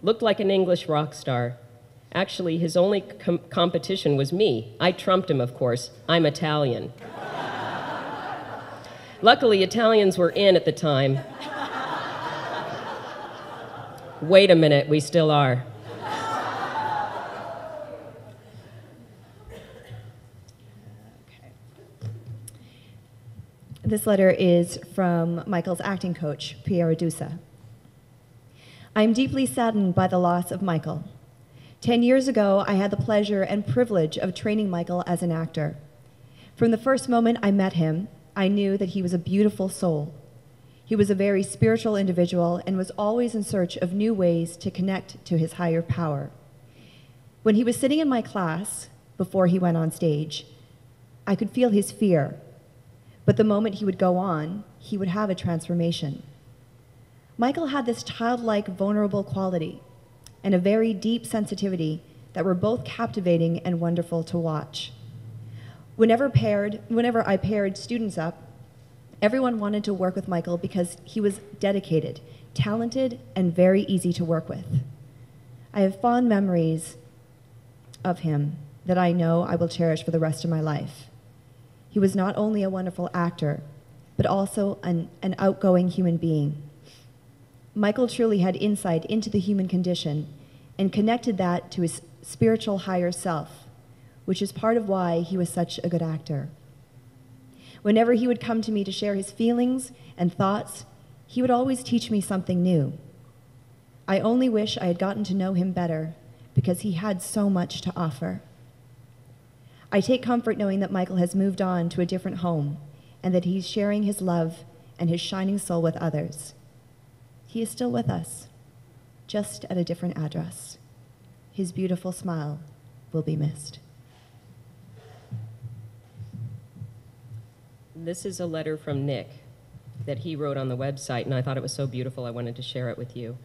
Looked like an English rock star. Actually, his only competition was me. I trumped him, of course. I'm Italian. Luckily, Italians were in at the time. Wait a minute, we still are. This letter is from Michael's acting coach, Pierre Dusa. I am deeply saddened by the loss of Michael. 10 years ago, I had the pleasure and privilege of training Michael as an actor. From the first moment I met him, I knew that he was a beautiful soul. He was a very spiritual individual and was always in search of new ways to connect to his higher power. When he was sitting in my class, before he went on stage, I could feel his fear. But the moment he would go on, he would have a transformation. Michael had this childlike, vulnerable quality and a very deep sensitivity that were both captivating and wonderful to watch. Whenever I paired students up, everyone wanted to work with Michael because he was dedicated, talented, and very easy to work with. I have fond memories of him that I know I will cherish for the rest of my life. He was not only a wonderful actor, but also an outgoing human being. Michael truly had insight into the human condition and connected that to his spiritual higher self, which is part of why he was such a good actor. Whenever he would come to me to share his feelings and thoughts, he would always teach me something new. I only wish I had gotten to know him better because he had so much to offer. I take comfort knowing that Michael has moved on to a different home and that he's sharing his love and his shining soul with others. He is still with us, just at a different address. His beautiful smile will be missed. This is a letter from Nick that he wrote on the website, and I thought it was so beautiful I wanted to share it with you.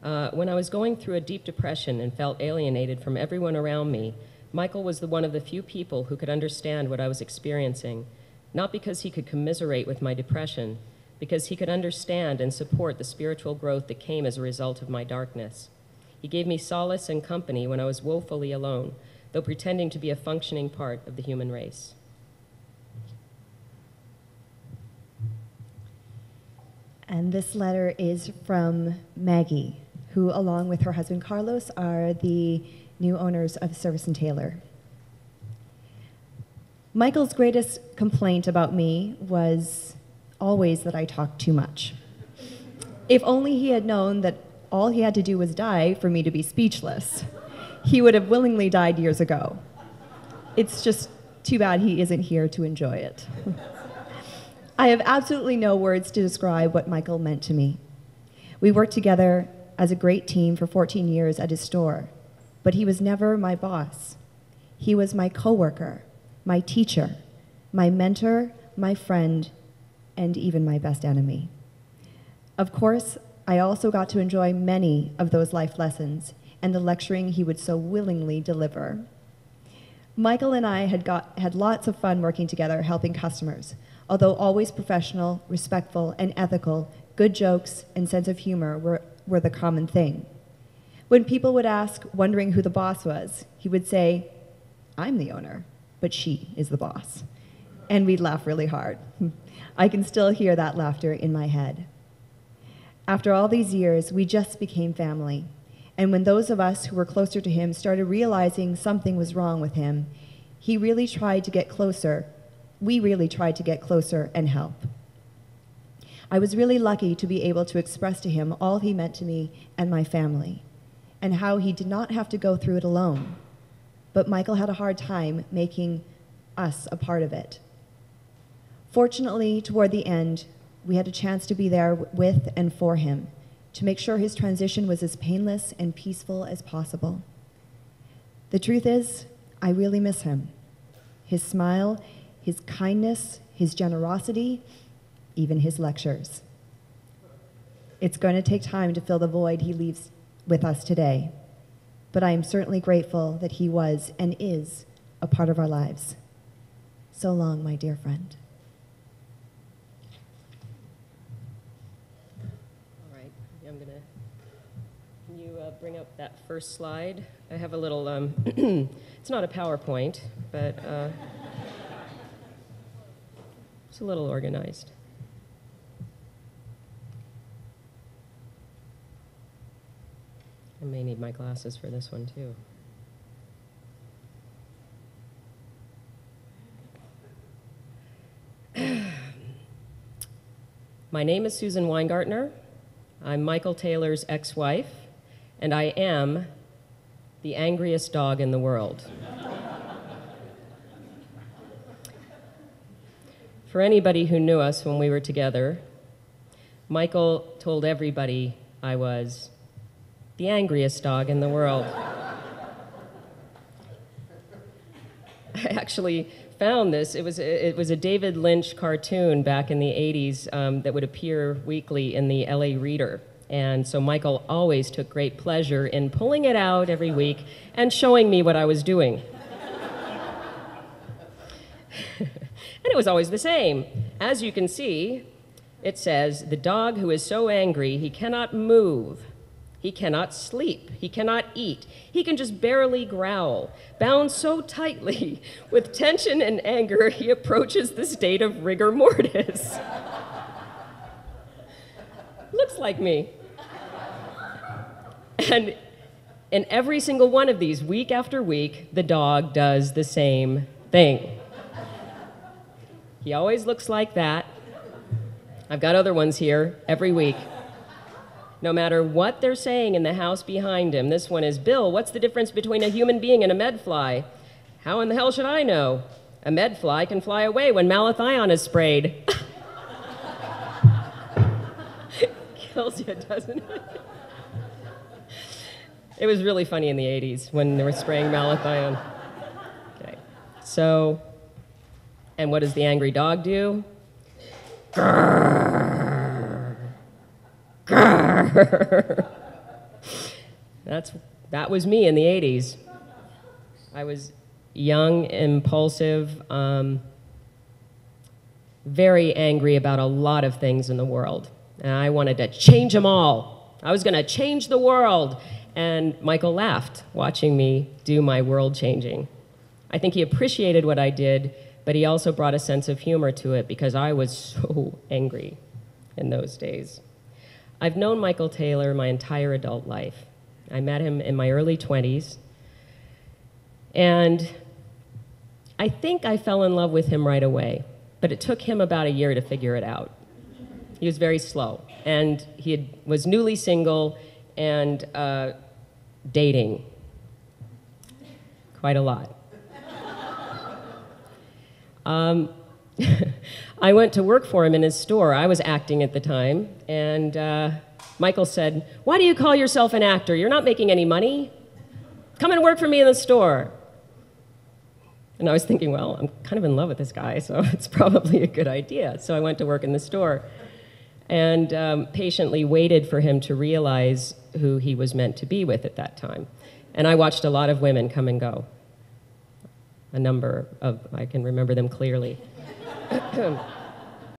When I was going through a deep depression and felt alienated from everyone around me, Michael was one of the few people who could understand what I was experiencing, not because he could commiserate with my depression, because he could understand and support the spiritual growth that came as a result of my darkness. He gave me solace and company when I was woefully alone, though pretending to be a functioning part of the human race. And this letter is from Maggie, who, along with her husband Carlos, are the new owners of Service and Taylor. Michael's greatest complaint about me was always that I talked too much. If only he had known that all he had to do was die for me to be speechless, he would have willingly died years ago. It's just too bad he isn't here to enjoy it. I have absolutely no words to describe what Michael meant to me. We worked together as a great team for 14 years at his store, but he was never my boss. He was my coworker, my teacher, my mentor, my friend, and even my best enemy. Of course, I also got to enjoy many of those life lessons and the lecturing he would so willingly deliver. Michael and I had lots of fun working together, helping customers. Although always professional, respectful, and ethical, good jokes and sense of humor were the common thing. When people would ask, wondering who the boss was, he would say, "I'm the owner, but she is the boss." And we'd laugh really hard. I can still hear that laughter in my head. After all these years, we just became family. And when those of us who were closer to him started realizing something was wrong with him, we really tried to get closer and help. I was really lucky to be able to express to him all he meant to me and my family, and how he did not have to go through it alone. But Michael had a hard time making us a part of it. Fortunately, toward the end, we had a chance to be there with and for him, to make sure his transition was as painless and peaceful as possible. The truth is, I really miss him. His smile, his kindness, his generosity, even his lectures. It's going to take time to fill the void he leaves with us today, but I am certainly grateful that he was and is a part of our lives. So long, my dear friend. All right, I'm gonna, can you you bring up that first slide? I have a little, it's not a PowerPoint, but it's a little organized. I may need my glasses for this one, too. My name is Susan Weingartner. I'm Michael Taylor's ex-wife, and I am the angriest dog in the world. For anybody who knew us when we were together, Michael told everybody I was the angriest dog in the world. I actually found this. It was a David Lynch cartoon back in the 80s that would appear weekly in the LA Reader. And so Michael always took great pleasure in pulling it out every week and showing me what I was doing. And it was always the same. As you can see, it says, "The dog who is so angry he cannot move. He cannot sleep. He cannot eat. He can just barely growl. Bound so tightly with tension and anger, he approaches the state of rigor mortis." Looks like me. And in every single one of these, week after week, the dog does the same thing. He always looks like that. I've got other ones here every week. No matter what they're saying in the house behind him, this one is, "Bill, what's the difference between a human being and a medfly?" "How in the hell should I know? A medfly can fly away when malathion is sprayed." Kills you, doesn't it? It was really funny in the 80s when they were spraying malathion. Okay, so, and what does the angry dog do? Grrr. Grrr. That was me in the 80s. I was young, impulsive, very angry about a lot of things in the world. And I wanted to change them all. I was going to change the world. And Michael laughed watching me do my world changing. I think he appreciated what I did, but he also brought a sense of humor to it because I was so angry in those days. I've known Michael Taylor my entire adult life. I met him in my early 20s, and I think I fell in love with him right away, but it took him about a year to figure it out. He was very slow, and was newly single and dating quite a lot. I went to work for him in his store. I was acting at the time, and Michael said, "Why do you call yourself an actor? You're not making any money. Come and work for me in the store." And I was thinking, well, I'm kind of in love with this guy, so it's probably a good idea. So I went to work in the store and patiently waited for him to realize who he was meant to be with at that time. And I watched a lot of women come and go. A number of, I can remember them clearly.